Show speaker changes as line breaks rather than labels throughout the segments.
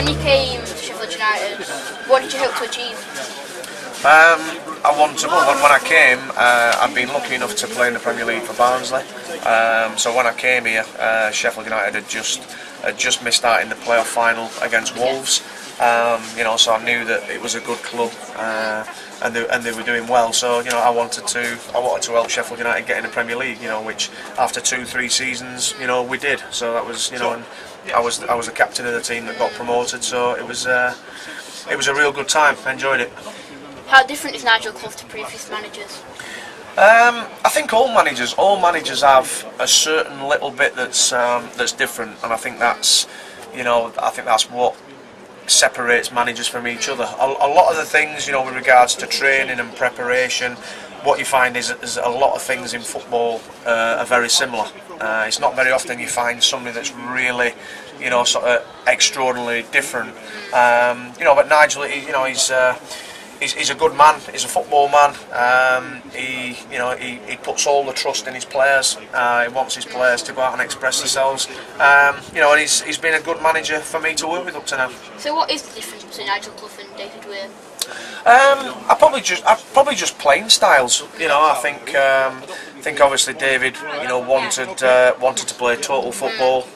When you came to Sheffield United, what did you hope to achieve?
I wanted, well, when I came, I'd been lucky enough to play in the Premier League for Barnsley. So when I came here, Sheffield United had just missed out in the playoff final against Wolves. You know, so I knew that it was a good club, and they were doing well. So you know, I wanted to help Sheffield United get in the Premier League. You know, which after 2-3 seasons, you know, we did. So that was, you know, and I was the captain of the team that got promoted. So it was a real good time. I enjoyed it.
How different is Nigel Klopp to previous managers?
I think all managers have a certain little bit that's different, and I think that's, you know, what separates managers from each other. A lot of the things, you know, with regards to training and preparation, what you find is a lot of things in football are very similar. It's not very often you find somebody that's really, you know, sort of extraordinarily different. You know, but Nigel, you know, he's a good man. He's a football man. He puts all the trust in his players. He wants his players to go out and express themselves. You know, and he's been a good manager for me to work with up to now.
So, what is the difference between Nigel Klopp and David Weir?
I probably just playing styles. You know, I think obviously David, you know, wanted to play total football.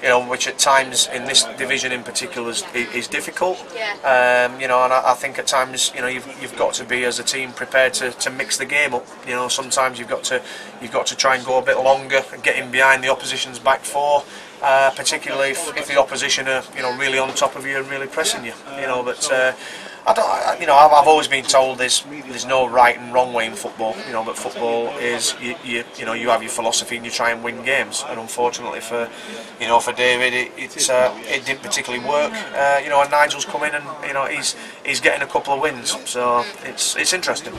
You know, which at times in this division in particular is difficult. You know, and I think at times, you know, you've got to be as a team prepared to mix the game up. You know, sometimes you've got to try and go a bit longer and get in behind the opposition's back four, particularly if the opposition are, you know, really on top of you and really pressing you. You know, but you know, I've always been told there's no right and wrong way in football. You know, but football is you know, you have your philosophy and you try and win games. And unfortunately for David, it didn't particularly work. You know, and Nigel's come in and, you know, he's getting a couple of wins. So it's interesting.